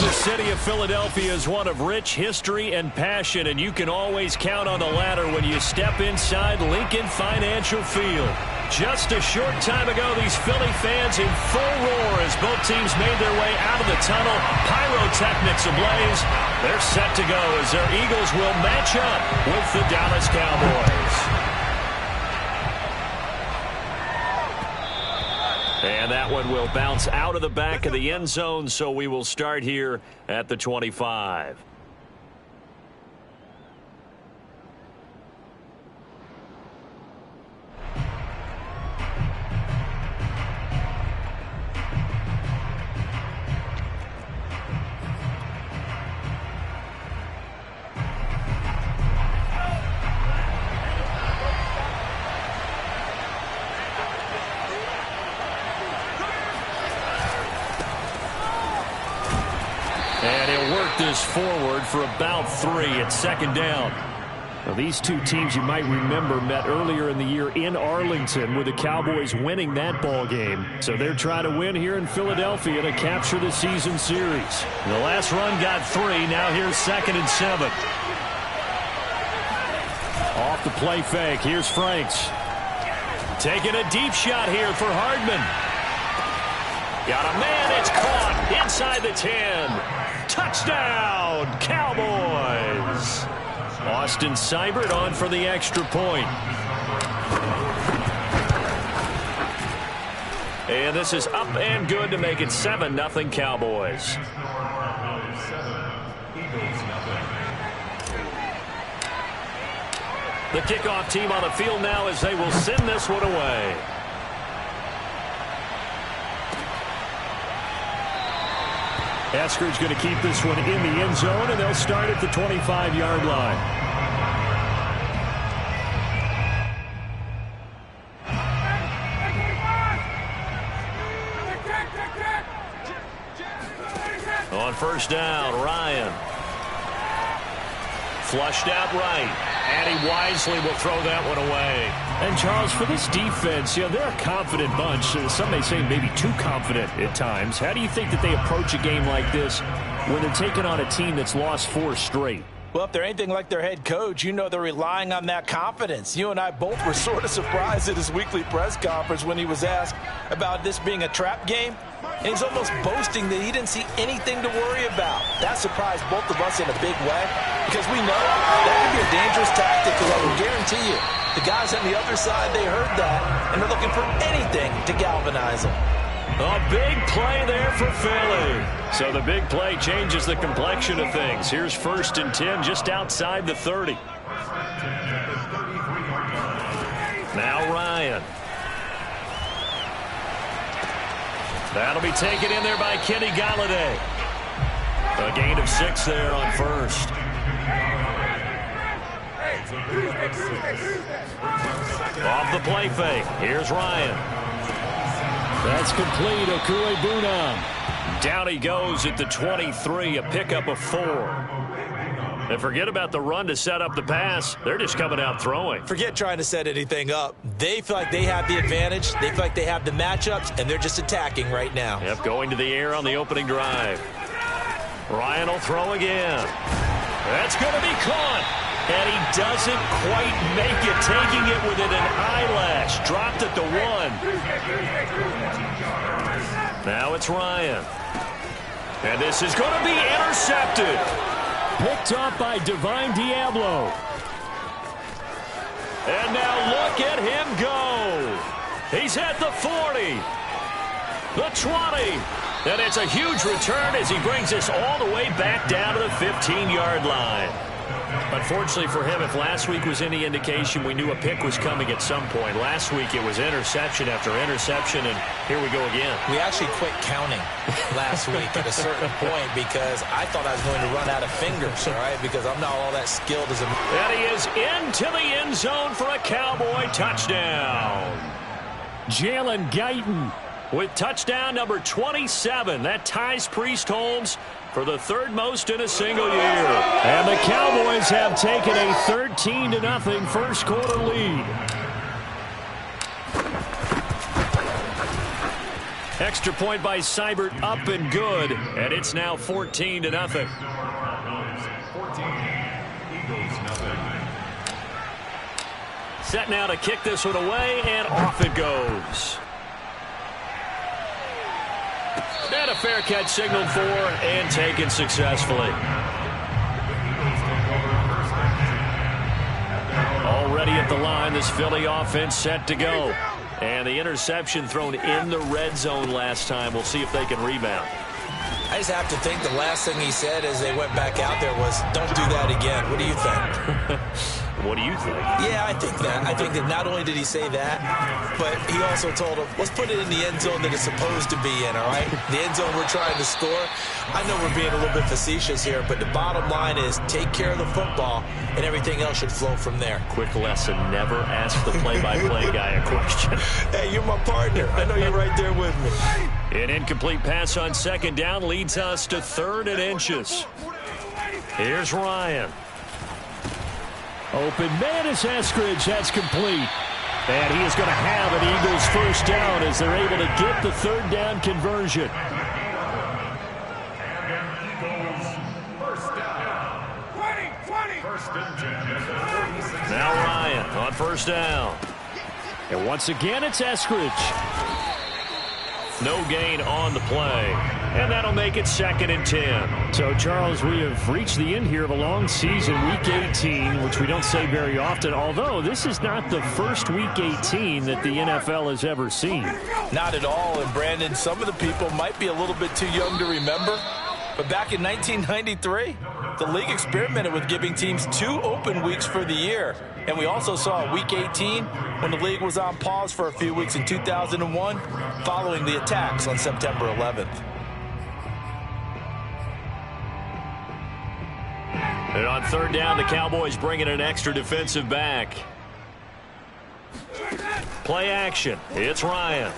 The city of Philadelphia is one of rich history and passion, and you can always count on the latter when you step inside Lincoln Financial Field. Just a short time ago, these Philly fans in full roar as both teams made their way out of the tunnel. Pyrotechnics ablaze. They're set to go as their Eagles will match up with the Dallas Cowboys. And that one will bounce out of the back of the end zone, so we will start here at the 25. This forward for about 3 at second down. Now, these two teams you might remember met earlier in the year in Arlington with the Cowboys winning that ball game. So they're trying to win here in Philadelphia to capture the season series. The last run got 3. Now here's 2nd and 7. Off the play fake. Here's Franks. Taking a deep shot here for Hardman. Got a man. It's caught inside the 10. Touchdown, Cowboys. Austin Seibert on for the extra point. And this is up and good to make it 7-0 Cowboys. The kickoff team on the field now as they will send this one away. Esker's going to keep this one in the end zone, and they'll start at the 25-yard line. On first down, Ryan. Flushed out right. And he wisely will throw that one away. And, Charles, for this defense, they're a confident bunch. Some may say maybe too confident at times. How do you think that they approach a game like this when they're taking on a team that's lost 4 straight? Well, if they're anything like their head coach, they're relying on that confidence. You and I both were sort of surprised at his weekly press conference when he was asked about this being a trap game. And he's almost boasting that he didn't see anything to worry about. That surprised both of us in a big way because we know that could be a dangerous tactic, because I will guarantee you the guys on the other side, they heard that, and they're looking for anything to galvanize them. A big play there for Philly. So the big play changes the complexion of things. Here's 1st and 10 just outside the 30. Now Ryan. That'll be taken in there by Kenny Golladay. A gain of 6 there on first. Off the play fake. Here's Ryan. That's complete. Okuegbunam. Down he goes at the 23, a pickup of 4. And forget about the run to set up the pass. They're just coming out throwing. Forget trying to set anything up. They feel like they have the advantage. They feel like they have the matchups, and they're just attacking right now. Yep, going to the air on the opening drive. Ryan will throw again. That's going to be caught. And he doesn't quite make it, taking it within an eyelash. Dropped at the 1. Now it's Ryan. And this is going to be intercepted. Picked up by Divine Diablo. And now look at him go. He's at the 40. The 20. And it's a huge return as he brings this all the way back down to the 15-yard line. Unfortunately for him, if last week was any indication, we knew a pick was coming at some point. Last week it was interception after interception, and here we go again. We actually quit counting last week at a certain point because I thought I was going to run out of fingers, all right, because I'm not all that skilled as a... And he is into the end zone for a Cowboy touchdown. Jalen Guyton with touchdown number 27. That ties Priest Holmes for the 3rd most in a single year. And the Cowboys have taken a 13-0 first quarter lead. Extra point by Seibert, up and good, and it's now 14-0. Set now to kick this one away, and off it goes. And a fair catch signaled for and taken successfully. Already at the line, this Philly offense set to go. And the interception thrown in the red zone last time. We'll see if they can rebound. I just have to think the last thing he said as they went back out there was, don't do that again. What do you think? What do you think? Yeah, I think that. I think that not only did he say that, but he also told him, let's put it in the end zone that it's supposed to be in, all right? The end zone we're trying to score. I know we're being a little bit facetious here, but the bottom line is take care of the football, and everything else should flow from there. Quick lesson, never ask the play-by-play guy a question. Hey, you're my partner. I know you're right there with me. An incomplete pass on second down leads us to 3rd and inches. Here's Ryan. Open man is Eskridge. That's complete. And he is going to have an Eagles first down as they're able to get the 3rd down conversion. Now Ryan on first down. And once again, it's Eskridge. No gain on the play. And that'll make it 2nd and 10. So, Charles, we have reached the end here of a long season, Week 18, which we don't say very often, although this is not the first Week 18 that the NFL has ever seen. Not at all. And, Brandon, some of the people might be a little bit too young to remember, but back in 1993, the league experimented with giving teams 2 open weeks for the year. And we also saw Week 18 when the league was on pause for a few weeks in 2001 following the attacks on September 11th. And on 3rd down, the Cowboys bring in an extra defensive back. Play action. It's Ryan.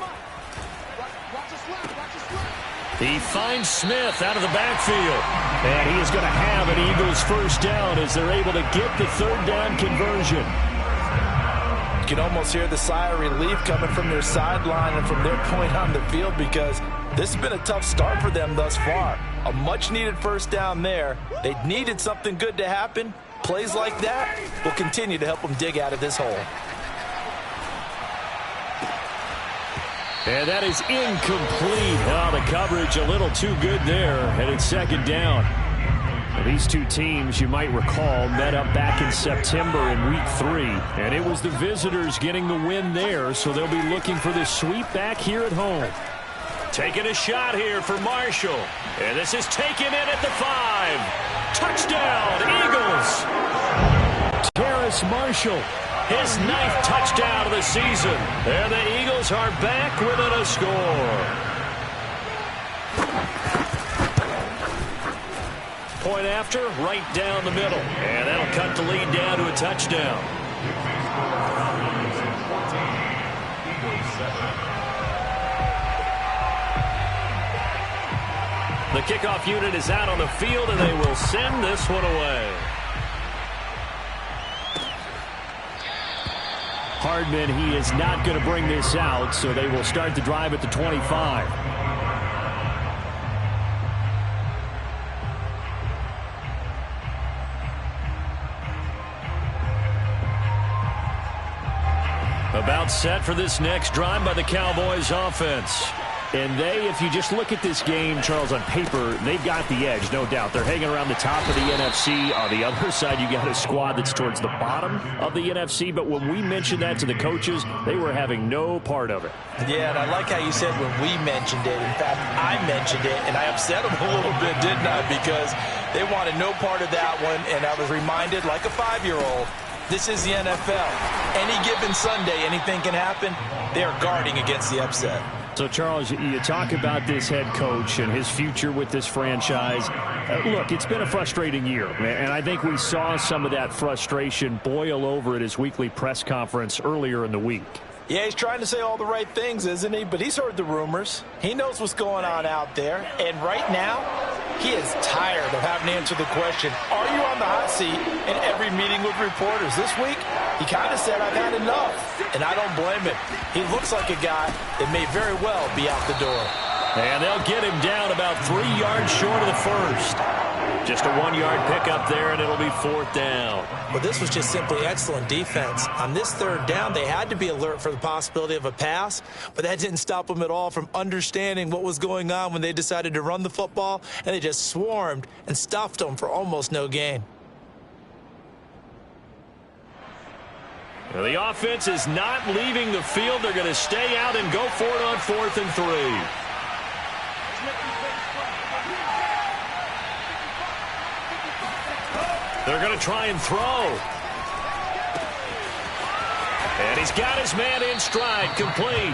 He finds Smith out of the backfield. And he is going to have an Eagles first down as they're able to get the 3rd down conversion. You can almost hear the sigh of relief coming from their sideline and from their point on the field because this has been a tough start for them thus far. A much-needed first down there. They needed something good to happen. Plays like that will continue to help them dig out of this hole. And that is incomplete. Oh, the coverage a little too good there. And it's 2nd down. These two teams, you might recall, met up back in September in Week 3. And it was the visitors getting the win there, so they'll be looking for this sweep back here at home. Taking a shot here for Marshall. And this is taken in at the 5. Touchdown, Eagles. Terrace Marshall. His 9th touchdown of the season. And the Eagles are back within a score. Point after, right down the middle. And that'll cut the lead down to a touchdown. The kickoff unit is out on the field, and they will send this one away. Hardman, he is not going to bring this out, so they will start the drive at the 25. About set for this next drive by the Cowboys offense. And they, if you just look at this game, Charles, on paper, they've got the edge, no doubt. They're hanging around the top of the NFC. On the other side, you got a squad that's towards the bottom of the NFC. But when we mentioned that to the coaches, they were having no part of it. Yeah, and I like how you said when we mentioned it. In fact, I mentioned it, and I upset them a little bit, didn't I? Because they wanted no part of that one, and I was reminded, like a 5-year-old, this is the NFL. Any given Sunday, anything can happen. They are guarding against the upset. So, Charles, you talk about this head coach and his future with this franchise. Look, it's been a frustrating year, and I think we saw some of that frustration boil over at his weekly press conference earlier in the week. Yeah, he's trying to say all the right things, isn't he? But he's heard the rumors. He knows what's going on out there. And right now, He is tired of having to answer the question, are you on the hot seat, in every meeting with reporters. This week, he kind of said, I've had enough, and I don't blame him. He looks like a guy that may very well be out the door. And they'll get him down about 3 yards short of the first. Just a 1-yard pickup there, and it'll be 4th down. Well, this was just simply excellent defense. On this 3rd down, they had to be alert for the possibility of a pass, but that didn't stop them at all from understanding what was going on when they decided to run the football, and they just swarmed and stuffed them for almost no gain. Well, the offense is not leaving the field. They're going to stay out and go for it on 4th and 3. They're going to try and throw. And he's got his man in stride, complete.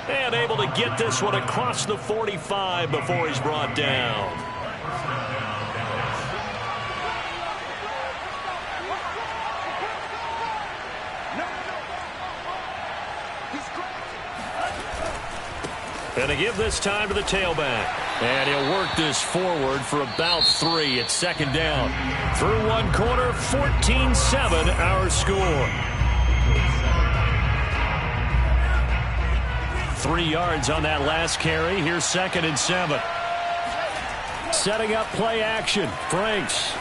And able to get this one across the 45 before he's brought down. And to give this time to the tailback. And he'll work this forward for about 3 at 2nd down. Through one quarter, 14-7 our score. 3 yards on that last carry. Here's 2nd and 7. Setting up play action. Franks.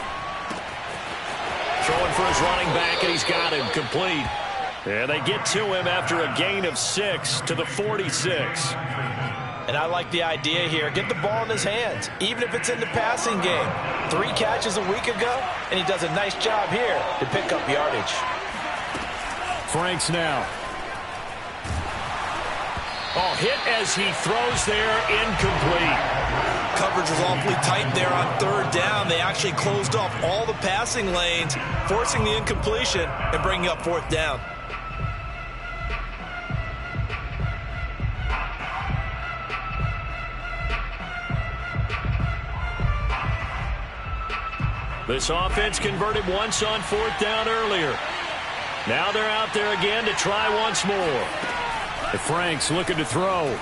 Throwing for his running back, and he's got him complete. And they get to him after a gain of 6 to the 46. And I like the idea here. Get the ball in his hands, even if it's in the passing game. 3 catches a week ago, and he does a nice job here to pick up yardage. Franks now. Oh, hit as he throws there, incomplete. Coverage was awfully tight there on 3rd down. They actually closed off all the passing lanes, forcing the incompletion and bringing up 4th down. This offense converted once on 4th down earlier. Now they're out there again to try once more. Franks looking to throw.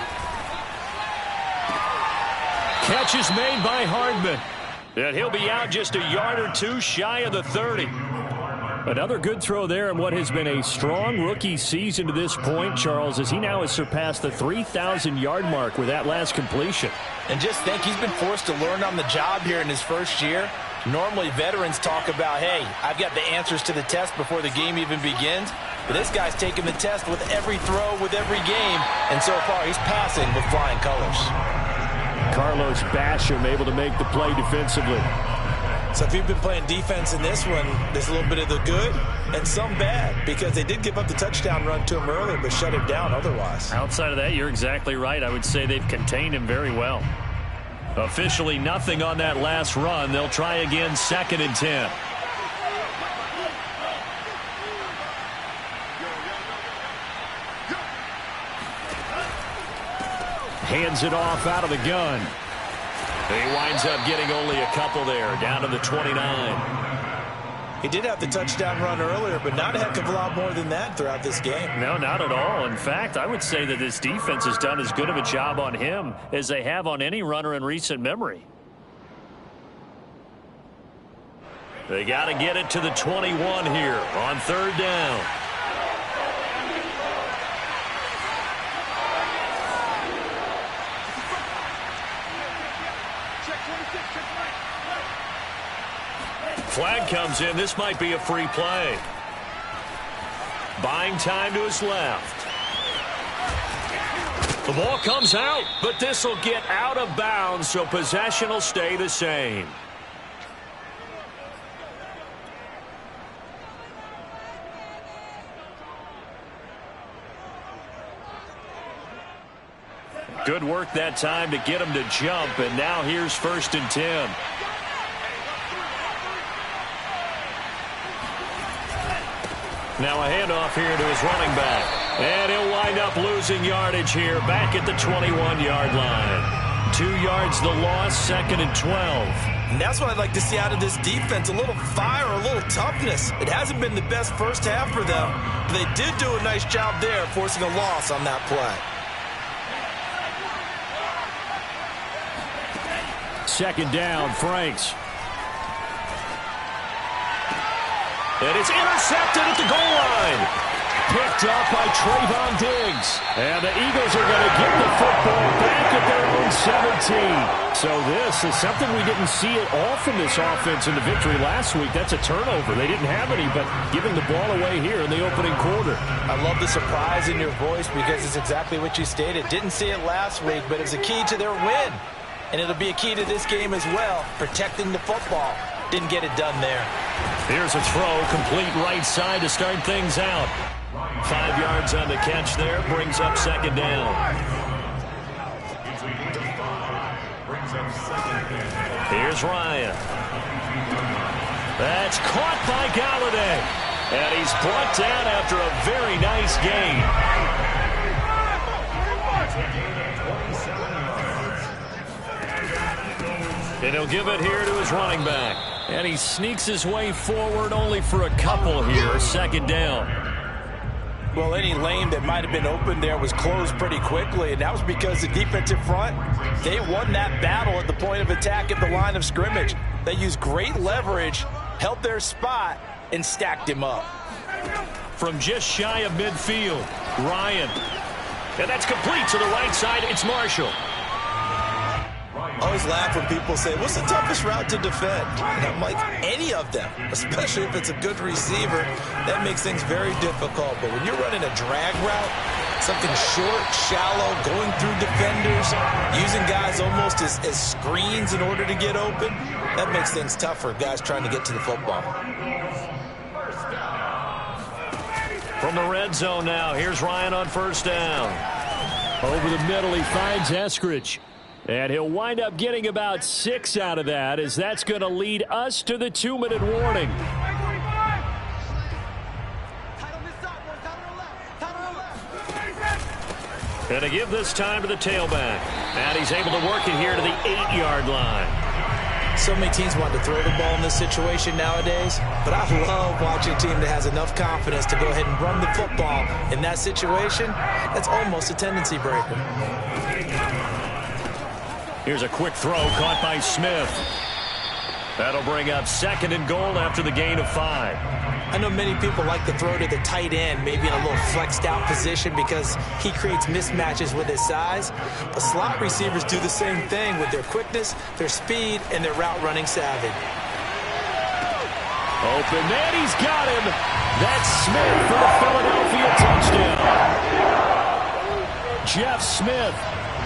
Catch is made by Hardman. And he'll be out just a yard or 2 shy of the 30. Another good throw there in what has been a strong rookie season to this point, Charles, as he now has surpassed the 3,000-yard mark with that last completion. And just think, he's been forced to learn on the job here in his first year. Normally, veterans talk about, hey, I've got the answers to the test before the game even begins. But this guy's taking the test with every throw, with every game. And so far, he's passing with flying colors. Carlos Basham able to make the play defensively. So if you've been playing defense in this one, there's a little bit of the good and some bad, because they did give up the touchdown run to him earlier, but shut him down otherwise. Outside of that, you're exactly right. I would say they've contained him very well. Officially nothing on that last run. They'll try again, 2nd and 10. Hands it off out of the gun. He winds up getting only a couple there, down to the 29. He did have the touchdown run earlier, but not a heck of a lot more than that throughout this game. No, not at all. In fact, I would say that this defense has done as good of a job on him as they have on any runner in recent memory. They got to get it to the 21 here on 3rd down. Flag comes in. This might be a free play. Buying time to his left. The ball comes out, but this will get out of bounds, so possession will stay the same. Good work that time to get him to jump, and now here's 1st and 10. Now a handoff here to his running back. And he'll wind up losing yardage here back at the 21-yard line. 2 yards the loss, 2nd and 12. And that's what I'd like to see out of this defense, a little fire, a little toughness. It hasn't been the best first half for them, but they did do a nice job there forcing a loss on that play. second down. Franks. And it's intercepted at the goal line. Picked up by Trayvon Diggs. And the Eagles are going to get the football back at their own 17. So this is something we didn't see at all from this offense in the victory last week. That's a turnover. They didn't have any, but giving the ball away here in the opening quarter. I love the surprise in your voice because it's exactly what you stated. Didn't see it last week, but it was a key to their win. And it'll be a key to this game as well, protecting the football. Didn't get it done there. Here's a throw, complete right side to start things out. 5 yards on the catch there, brings up second down. Here's Ryan. That's caught by Galladay. And he's brought down after a very nice gain. And he'll give it here to his running back. And he sneaks his way forward only for a couple here. Second down. Well, any lane that might have been open there was closed pretty quickly, and that was because the defensive front, they won that battle at the point of attack at the line of scrimmage. They used great leverage, held their spot, and stacked him up. From just shy of midfield, Ryan. And that's complete to the right side. It's Marshall. I always laugh when people say, what's the toughest route to defend? And I'm like, any of them, especially if it's a good receiver. That makes things very difficult. But when you're running a drag route, something short, shallow, going through defenders, using guys almost as screens in order to get open, that makes things tough for guys trying to get to the football. From the red zone now, here's Ryan on first down. Over the middle, he finds Eskridge. And he'll wind up getting about 6 out of that, as that's going to lead us to the 2-minute warning. And to give this time to the tailback. And he's able to work it here to the 8-yard line. So many teams want to throw the ball in this situation nowadays, but I love watching a team that has enough confidence to go ahead and run the football. In that situation, that's almost a tendency breaker. Here's a quick throw caught by Smith. That'll bring up second and goal after the gain of 5. I know many people like to throw to the tight end, maybe in a little flexed out position because he creates mismatches with his size. But slot receivers do the same thing with their quickness, their speed, and their route running savvy. Open man, he's got him. That's Smith for the Philadelphia touchdown. Jeff Smith,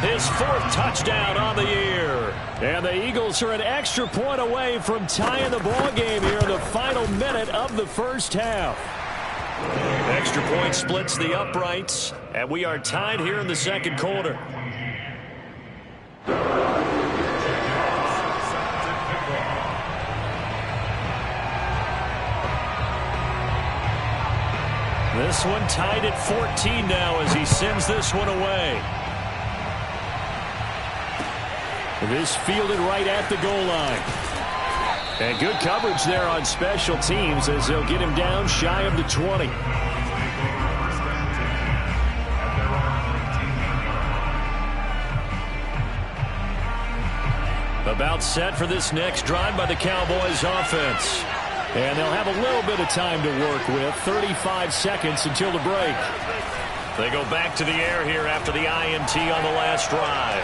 his 4th touchdown on the year. And the Eagles are an extra point away from tying the ball game here in the final minute of the first half. Extra point splits the uprights, and we are tied here in the second quarter. This one tied at 14 now as he sends this one away. This fielded right at the goal line. And good coverage there on special teams as they'll get him down shy of the 20. About set for this next drive by the Cowboys offense. And they'll have a little bit of time to work with. 35 seconds until the break. They go back to the air here after the INT on the last drive.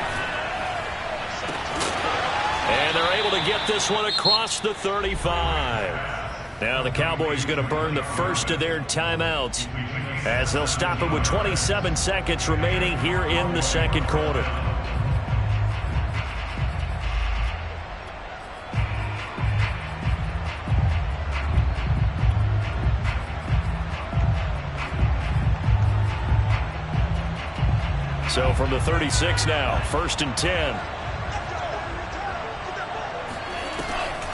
And they're able to get this one across the 35. Now the Cowboys going to burn the first of their timeouts as they'll stop it with 27 seconds remaining here in the second quarter. So from the 36 now, 1st and 10.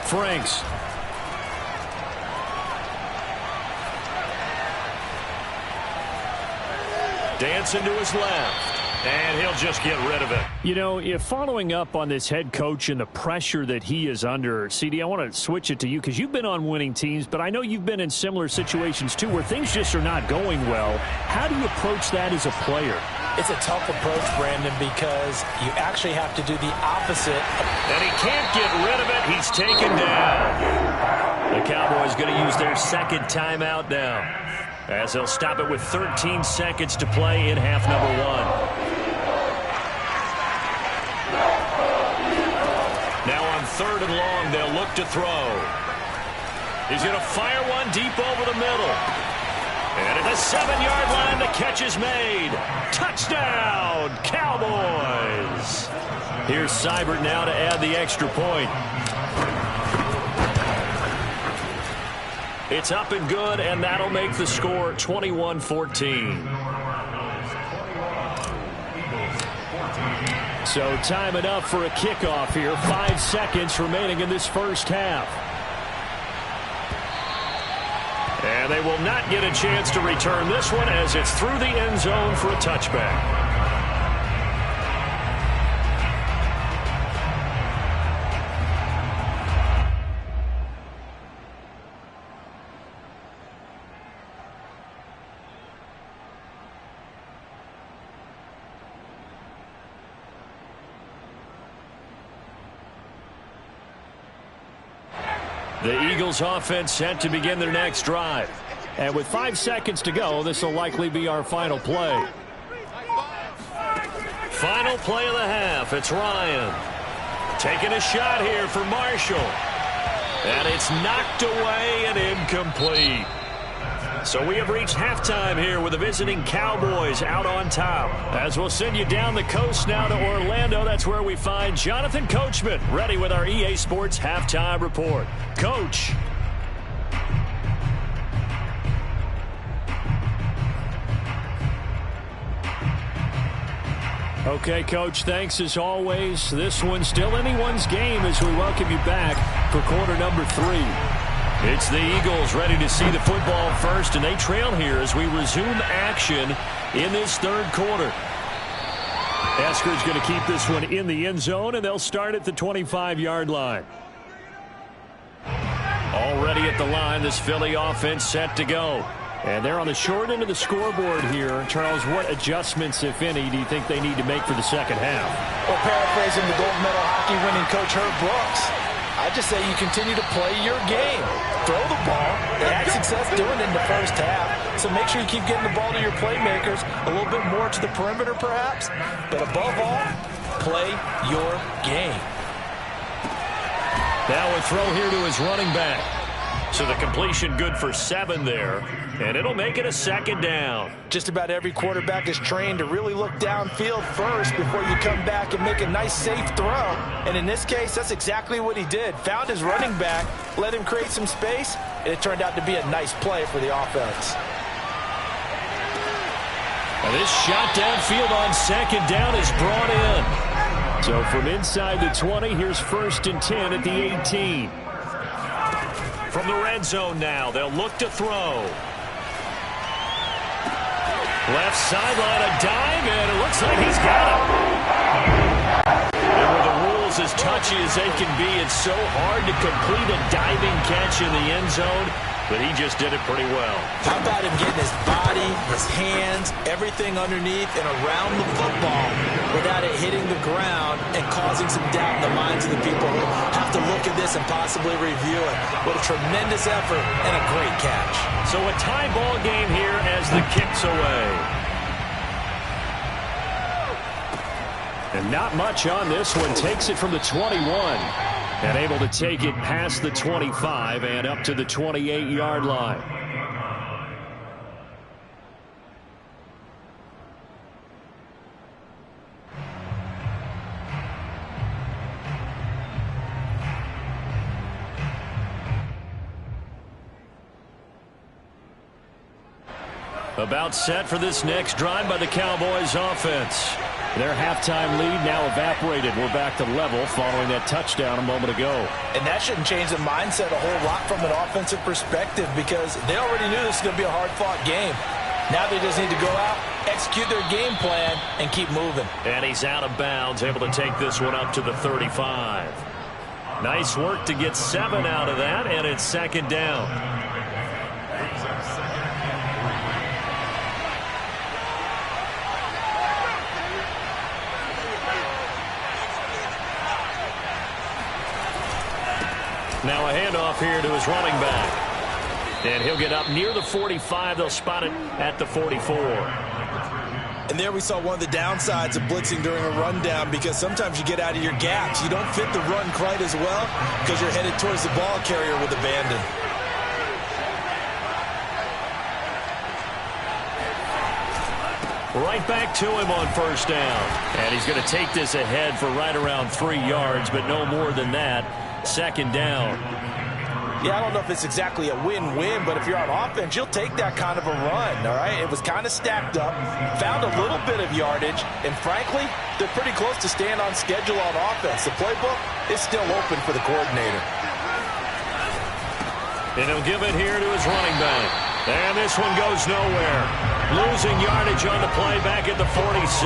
Franks. Dancing to his left. And he'll just get rid of it. You know, if following up on this head coach and the pressure that he is under, CD, I want to switch it to you because you've been on winning teams, but I know you've been in similar situations too where things just are not going well. How do you approach that as a player? It's a tough approach, Brandon, because you actually have to do the opposite. And he can't get rid of it. He's taken down. The Cowboys going to use their second timeout now, as they'll stop it with 13 seconds to play in half number 1. Now on 3rd and long, they'll look to throw. He's going to fire one deep over the middle. And at the 7-yard line, the catch is made. Touchdown, Cowboys. Here's Seibert now to add the extra point. It's up and good, and that'll make the score 21-14. So time enough for a kickoff here. 5 seconds remaining in this first half. And they will not get a chance to return this one as it's through the end zone for a touchback. The Eagles offense set to begin their next drive. And with 5 seconds to go, this will likely be our final play. Final play of the half. It's Ryan. Taking a shot here for Marshall. And it's knocked away and incomplete. So we have reached halftime here with the visiting Cowboys out on top. As we'll send you down the coast now to Orlando, that's where we find Jonathan Coachman, ready with our EA Sports Halftime Report. Coach. Okay, Coach, thanks as always. This one's still anyone's game as we welcome you back for quarter number 3. It's the Eagles ready to see the football first, and they trail here as we resume action in this third quarter. Esker's going to keep this one in the end zone, and they'll start at the 25-yard line. Already at the line, this Philly offense set to go. And they're on the short end of the scoreboard here. Charles, what adjustments, if any, do you think they need to make for the second half? Well, paraphrasing the gold medal hockey winning coach Herb Brooks, I just say you continue to play your game. Throw the ball. They had success doing it in the first half. So make sure you keep getting the ball to your playmakers, a little bit more to the perimeter perhaps. But above all, play your game. Now a throw here to his running back. So the completion good for 7 there, and it'll make it a second down. Just about every quarterback is trained to really look downfield first before you come back and make a nice, safe throw. And in this case, that's exactly what he did. Found his running back, let him create some space, and it turned out to be a nice play for the offense. And this shot downfield on second down is brought in. So from inside the 20, here's 1st and 10 at the 18. From the red zone now, they'll look to throw. Left sideline, a dive, and it looks like he's got it. And with the rules as touchy as they can be, it's so hard to complete a diving catch in the end zone, but he just did it pretty well. How about him getting his body, his hands, everything underneath and around the football without it hitting the ground and causing some doubt in the minds of the people who have to look at this and possibly review it. What a tremendous effort and a great catch. So a tie ball game here as the kick's away. And not much on this one. Takes it from the 21. And able to take it past the 25 and up to the 28-yard line. About set for this next drive by the Cowboys offense. Their halftime lead now evaporated. We're back to level following that touchdown a moment ago. And that shouldn't change the mindset a whole lot from an offensive perspective because they already knew this was going to be a hard-fought game. Now they just need to go out, execute their game plan, and keep moving. And he's out of bounds, able to take this one up to the 35. Nice work to get 7 out of that, and it's second down. Now a handoff here to his running back. And he'll get up near the 45. They'll spot it at the 44. And there we saw one of the downsides of blitzing during a rundown, because sometimes you get out of your gaps. You don't fit the run quite as well because you're headed towards the ball carrier with abandon. Right back to him on first down. And he's going to take this ahead for right around 3 yards, but no more than that. Second down. Yeah, I don't know if it's exactly a win-win, but if you're on offense, you'll take that kind of a run, all right? It was kind of stacked up, found a little bit of yardage, and frankly, they're pretty close to staying on schedule on offense. The playbook is still open for the coordinator. And he'll give it here to his running back. And this one goes nowhere. Losing yardage on the play back at the 46.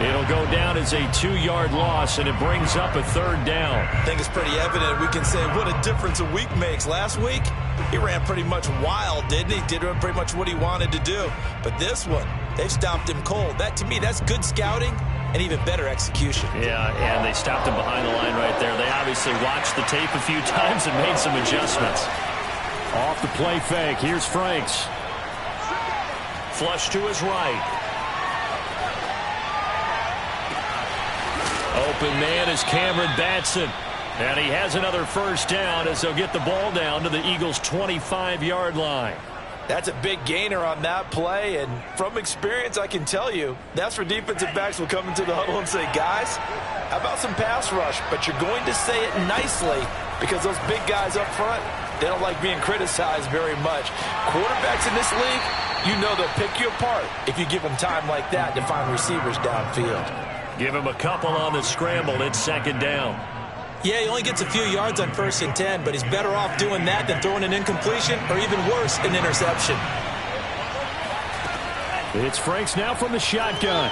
It'll go down as a 2-yard loss, and it brings up a third down. I think it's pretty evident. We can say what a difference a week makes. Last week, he ran pretty much wild, didn't he? Did pretty much what he wanted to do. But this one, they've stopped him cold. That, to me, that's good scouting and even better execution. Yeah, and they stopped him behind the line right there. They obviously watched the tape a few times and made some adjustments. Off the play fake. Here's Franks. Flush to his right. Open man is Cameron Batson. And he has another first down as they'll get the ball down to the Eagles' 25-yard line. That's a big gainer on that play, and from experience, I can tell you, that's where defensive backs will come into the huddle and say, guys, how about some pass rush? But you're going to say it nicely, because those big guys up front, they don't like being criticized very much. Quarterbacks in this league, you know they'll pick you apart if you give them time like that to find receivers downfield. Give him a couple on the scramble. It's second down. Yeah, he only gets a few yards on 1st and 10, but he's better off doing that than throwing an incompletion or even worse, an interception. It's Franks now from the shotgun.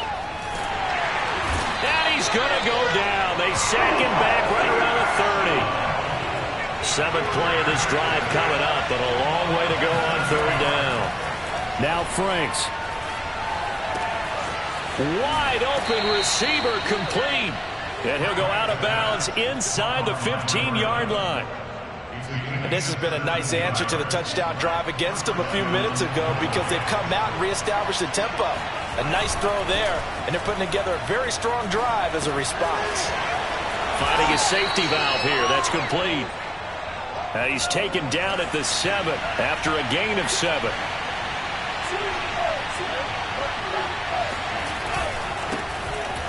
And he's going to go down. They sack him back right around the 30. 7th play of this drive coming up, but a long way to go on third down. Now Franks. Wide open receiver complete. And he'll go out of bounds inside the 15-yard line. And this has been a nice answer to the touchdown drive against them a few minutes ago, because they've come out and reestablished the tempo. A nice throw there, and they're putting together a very strong drive as a response. Finding his safety valve here. That's complete. He's taken down at the 7 after a gain of 7.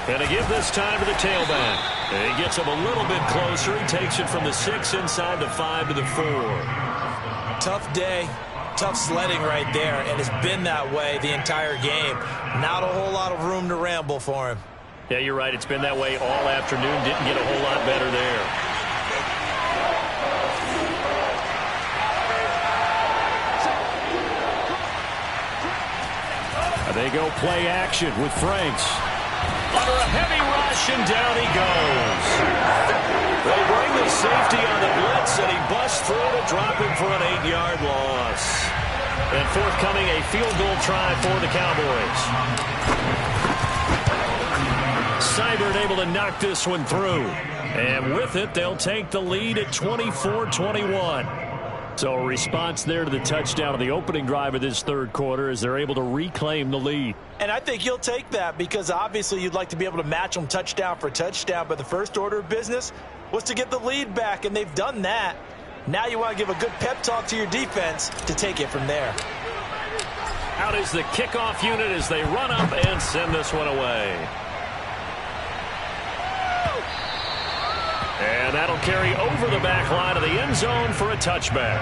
And to give this time to the tailback. And he gets him a little bit closer. He takes it from the 6 inside the 5 to the 4. Tough day, tough sledding right there, and it's been that way the entire game. Not a whole lot of room to ramble for him. Yeah, you're right. It's been that way all afternoon. Didn't get a whole lot better there. They go play action with Franks. Under a heavy rush, and down he goes. They bring the safety on the blitz, and he busts through to drop him for an 8-yard loss. And forthcoming, a field goal try for the Cowboys. Seibert able to knock this one through. And with it, they'll take the lead at 24-21. So a response there to the touchdown on the opening drive of this third quarter as they're able to reclaim the lead. And I think you'll take that, because obviously you'd like to be able to match them touchdown for touchdown, but the first order of business was to get the lead back, and they've done that. Now you want to give a good pep talk to your defense to take it from there. Out is the kickoff unit as they run up and send this one away. And that'll carry over the back line of the end zone for a touchback.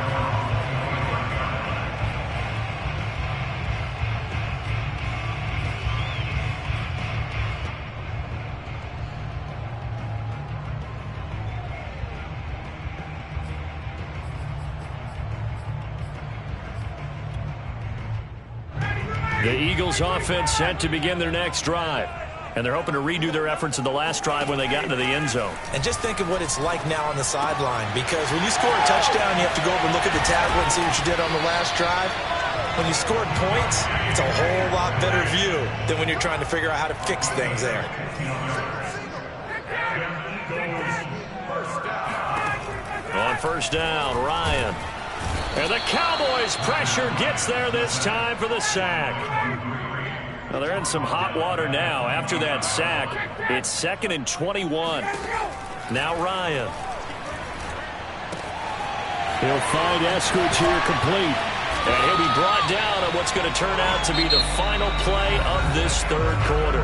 The Eagles offense set to begin their next drive. And they're hoping to redo their efforts in the last drive when they got into the end zone. And just think of what it's like now on the sideline, because when you score a touchdown, you have to go over and look at the tablet and see what you did on the last drive. When you scored points, it's a whole lot better view than when you're trying to figure out how to fix things there. On first down. Ryan. And the Cowboys' pressure gets there this time for the sack. Well, they're in some hot water now. After that sack, it's 2nd and 21. Now Ryan. He'll find Eskridge here complete. And he'll be brought down on what's going to turn out to be the final play of this third quarter.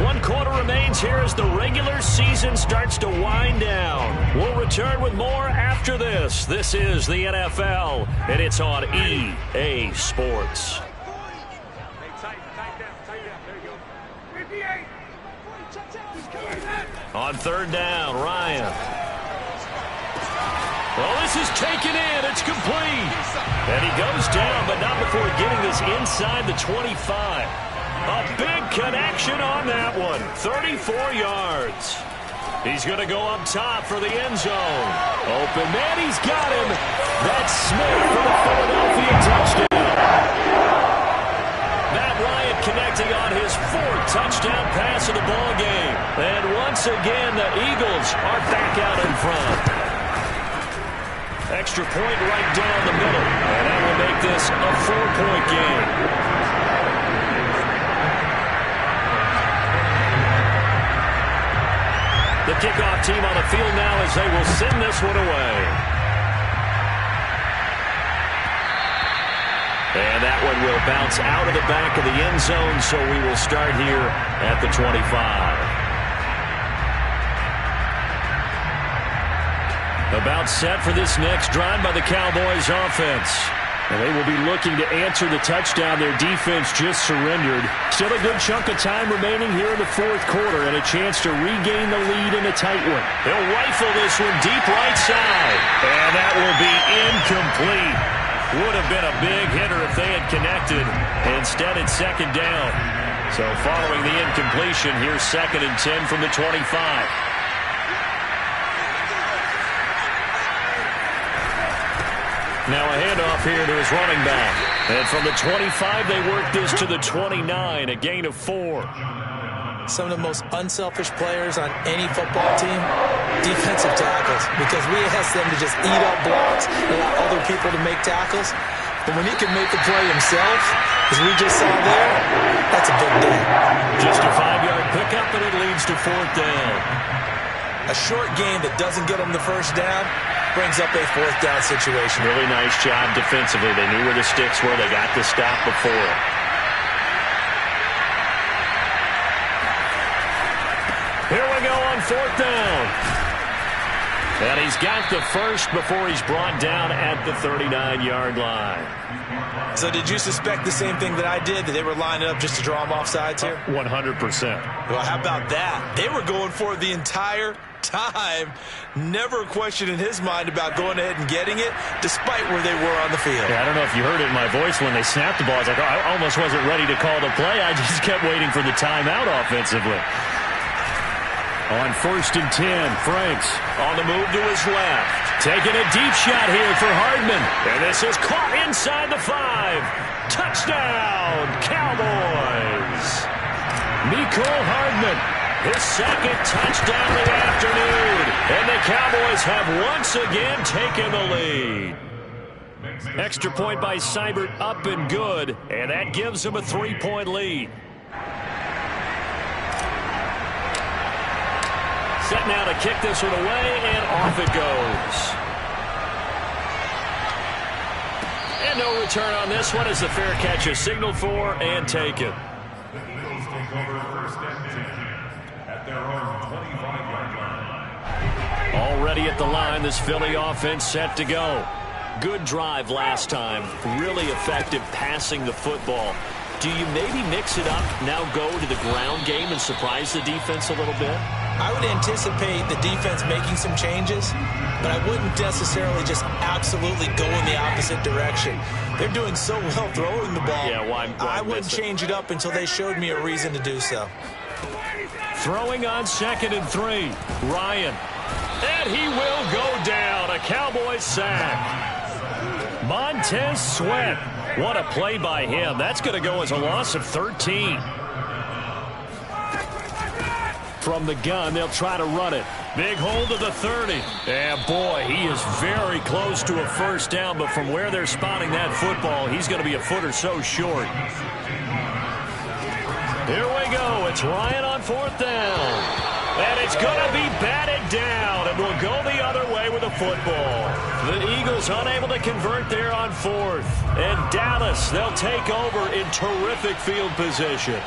1 quarter remains here as the regular season starts to wind down. We'll return with more after this. This is the NFL, and it's on EA Sports. On third down, Ryan. Well, this is taken in. It's complete. And he goes down, but not before getting this inside the 25. A big connection on that one. 34 yards. He's going to go up top for the end zone. Open man, he's got him. That's Smith for the Philadelphia touchdown. Matt Ryan connecting on his 4th touchdown pass of the ball game. And once again, the Eagles are back out in front. Extra point right down the middle. And that will make this a 4-point game. The kickoff team on the field now as they will send this one away. And that one will bounce out of the back of the end zone, so we will start here at the 25. About set for this next drive by the Cowboys offense. And they will be looking to answer the touchdown their defense just surrendered. Still a good chunk of time remaining here in the 4th quarter and a chance to regain the lead in a tight one. They'll rifle this one deep right side. And that will be incomplete. Would have been a big hitter if they had connected. Instead, it's 2nd down. So following the incompletion, here's 2nd and 10 from the 25. Now a handoff here to his running back. And from the 25, they work this to the 29, a gain of 4. Some of the most unselfish players on any football team, defensive tackles, because we ask them to just eat up blocks and allow other people to make tackles. But when he can make the play himself, as we just saw there, that's a big day. Just a 5-yard pickup, and it leads to 4th down. A short game that doesn't get them the first down brings up a 4th down situation. Really nice job defensively. They knew where the sticks were. They got the stop before it. Here we go on 4th down. And he's got the first before he's brought down at the 39-yard line. So did you suspect the same thing that I did, that they were lining up just to draw him offsides here? 100%. Well, how about that? They were going for it the entire time. Never a question in his mind about going ahead and getting it, despite where they were on the field. Yeah, I don't know if you heard it in my voice when they snapped the ball. I was like, oh, I almost wasn't ready to call the play. I just kept waiting for the timeout offensively. On 1st and 10, Franks on the move to his left. Taking a deep shot here for Hardman. And this is caught inside the 5. Touchdown, Cowboys. Mecole Hardman, his 2nd touchdown of the afternoon. And the Cowboys have once again taken the lead. Extra point by Seibert, up and good. And that gives them a 3-point lead. Set now to kick this one away, and off it goes. And no return on this one as the fair catch is signaled for and taken. The Eagles take over 1st and 10 at their own 25-yard line. Already at the line, this Philly offense set to go. Good drive last time. Really effective passing the football. Do you maybe mix it up, now go to the ground game and surprise the defense a little bit? I would anticipate the defense making some changes, but I wouldn't necessarily just absolutely go in the opposite direction. They're doing so well throwing the ball. Yeah, why I wouldn't change it up until they showed me a reason to do so. Throwing on 2nd and 3. Ryan. And he will go down. A Cowboys sack. Montez Sweat. What a play by him. That's going to go as a loss of 13. From the gun, they'll try to run it. Big hold of the 30. And boy, he is very close to a first down, but from where they're spotting that football, he's going to be a foot or so short. Here we go. It's Ryan on 4th down. And it's going to be batted down, and will go the other way with the football. The Eagles unable to convert there on 4th. And Dallas, they'll take over in terrific field position.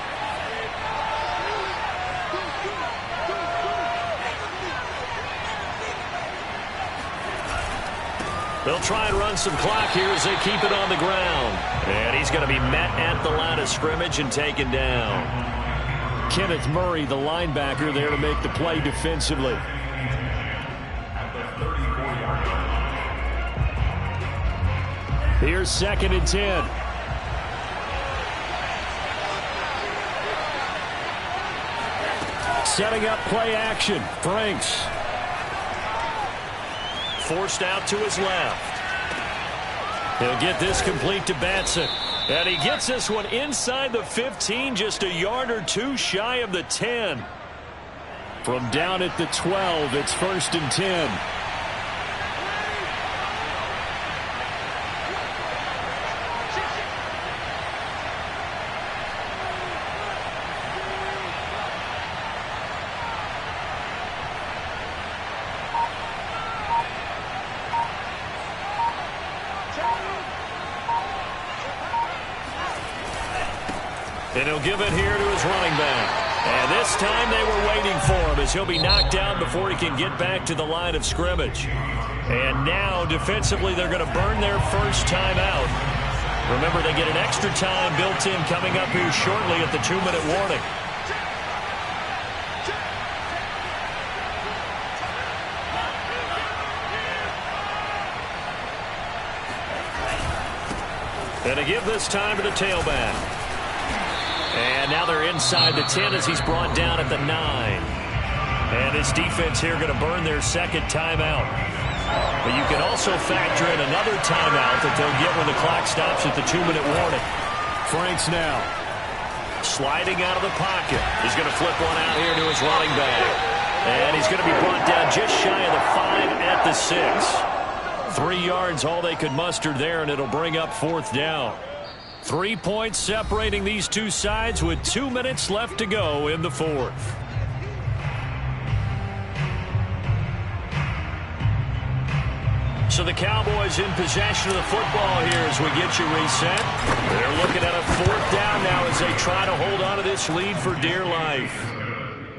They'll try and run some clock here as they keep it on the ground. And he's going to be met at the line of scrimmage and taken down. Kenneth Murray, the linebacker, there to make the play defensively. Here's 2nd and 10. Setting up play action. Franks. Forced out to his left. He'll get this complete to Batson. And he gets this one inside the 15, just a yard or two shy of the 10. From down at the 12, it's 1st and 10. And he'll give it here to his running back. And this time they were waiting for him as he'll be knocked down before he can get back to the line of scrimmage. And now defensively they're going to burn their first time out. Remember, they get an extra time built in coming up here shortly at the 2-minute warning. And to give this time to the tailback. And now they're inside the 10 as he's brought down at the 9. And his defense here going to burn their second timeout. But you can also factor in another timeout that they'll get when the clock stops at the 2-minute warning. Franks now sliding out of the pocket. He's going to flip one out here to his running back. And he's going to be brought down just shy of the 5 at the 6. 3 yards all they could muster there, and it'll bring up 4th down. 3 points separating these two sides with 2 minutes left to go in the 4th. So the Cowboys in possession of the football here as we get you reset. They're looking at a 4th down now as they try to hold on to this lead for dear life.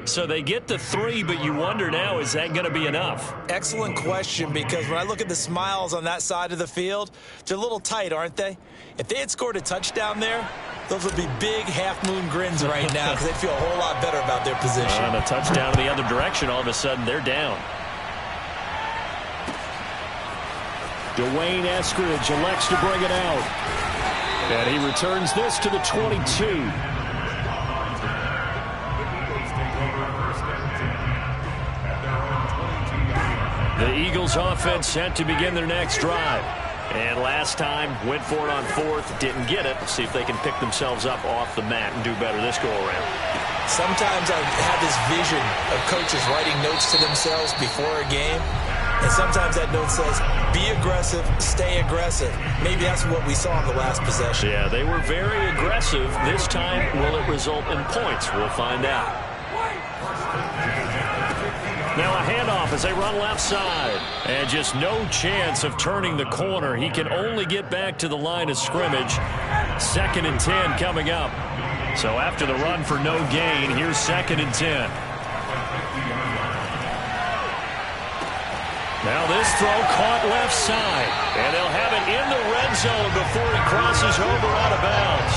So they get the 3, but you wonder now, is that going to be enough? Excellent question, because when I look at the smiles on that side of the field, they're a little tight, aren't they? If they had scored a touchdown there, those would be big half-moon grins right now because they'd feel a whole lot better about their position. And a touchdown in the other direction, all of a sudden they're down. Dwayne Eskridge elects to bring it out. And he returns this to the 22. The Eagles offense set to begin their next drive. And last time, went for it on 4th, didn't get it. See if they can pick themselves up off the mat and do better this go-around. Sometimes I have this vision of coaches writing notes to themselves before a game. And sometimes that note says, be aggressive, stay aggressive. Maybe that's what we saw in the last possession. Yeah, they were very aggressive. This time, will it result in points? We'll find out. Now a handoff as they run left side. And just no chance of turning the corner. He can only get back to the line of scrimmage. 2nd and 10 coming up. So after the run for no gain, here's 2nd and 10. Now this throw caught left side. And they'll have it in the red zone before he crosses over out of bounds.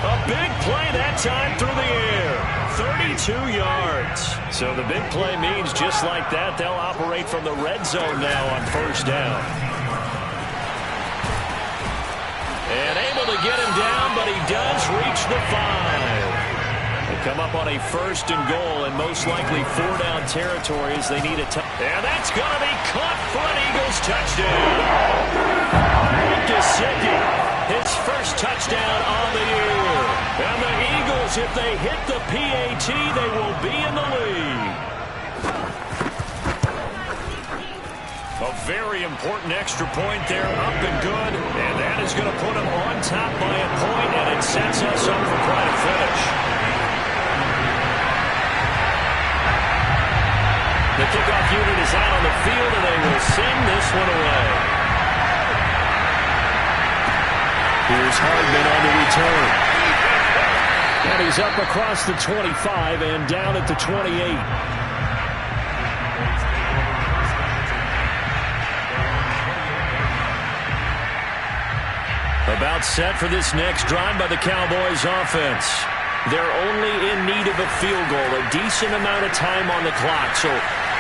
A big play that time through the air. 32 yards. So the big play means just like that, they'll operate from the red zone now on 1st down. And able to get him down, but he does reach the 5. They come up on a 1st and goal, and most likely 4-down territory as they need a touch. And that's going to be caught for an Eagles touchdown. Gesicki, his first touchdown on the year. And the Eagles, if they hit the PAT, they will be in the lead. A very important extra point there, up and good. And that is going to put them on top by a point, and it sets us up for quite a finish. The kickoff unit is out on the field, and they will send this one away. Here's Hardman on the return. And he's up across the 25 and down at the 28. About set for this next drive by the Cowboys offense. They're only in need of a field goal, a decent amount of time on the clock. So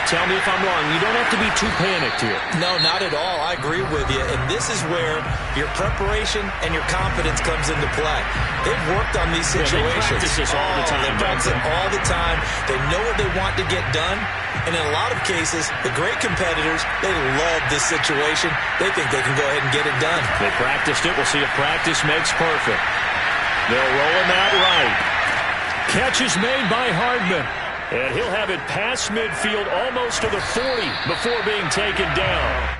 tell me if I'm wrong. You don't have to be too panicked here. No, not at all. I agree with you. And this is where your preparation and your confidence comes into play. They've worked on these situations. They practice this all the time. They practice it all the time. They know what they want to get done. And in a lot of cases, the great competitors, they love this situation. They think they can go ahead and get it done. They practiced it. We'll see if practice makes perfect. They'll roll him out right. Catch is made by Hardman. And he'll have it past midfield almost to the 40 before being taken down.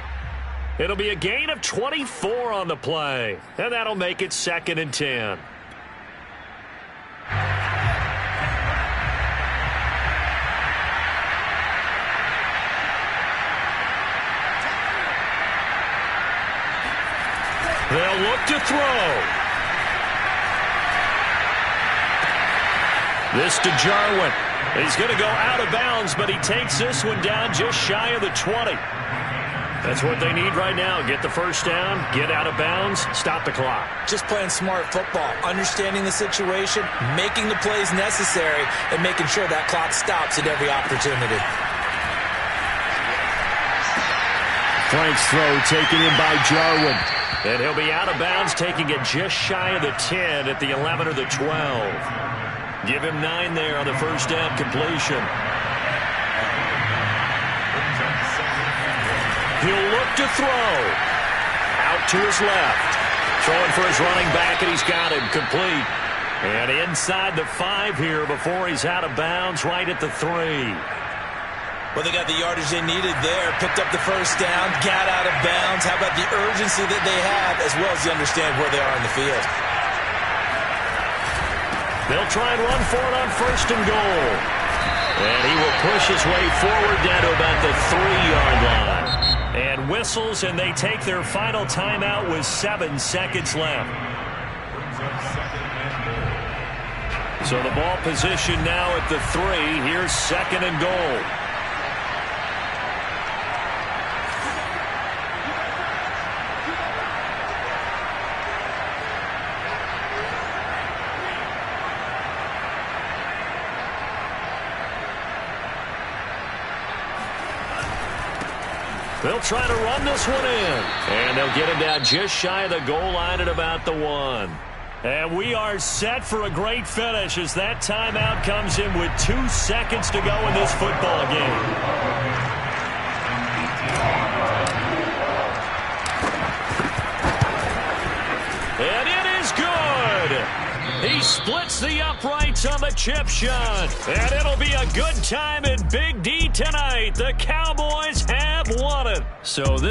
It'll be a gain of 24 on the play. And that'll make it 2nd and 10. They'll look to throw. This to Jarwin. He's going to go out of bounds, but he takes this one down just shy of the 20. That's what they need right now. Get the first down, get out of bounds, stop the clock. Just playing smart football, understanding the situation, making the plays necessary, and making sure that clock stops at every opportunity. Frank's throw taken in by Jarwin. And he'll be out of bounds, taking it just shy of the 10 at the 11 or the 12. Give him 9 there on the first down completion. He'll look to throw. Out to his left. Throwing for his running back, and he's got him complete. And inside the 5 here before he's out of bounds, right at the 3. Well, they got the yardage they needed there, picked up the first down, got out of bounds. How about the urgency that they have, as well as they understand where they are in the field? They'll try and run for it on 1st and goal. And he will push his way forward down to about the 3-yard line. And whistles, and they take their final timeout with 7 seconds left. So the ball position now at the 3. Here's 2nd and goal. They'll try to run this one in. And they'll get him down just shy of the goal line at about the 1. And we are set for a great finish as that timeout comes in with 2 seconds to go in this football game. And it is good. He splits the uprights on the chip shot. And it'll be a good time in Big D tonight. The Cowboys have won it. So this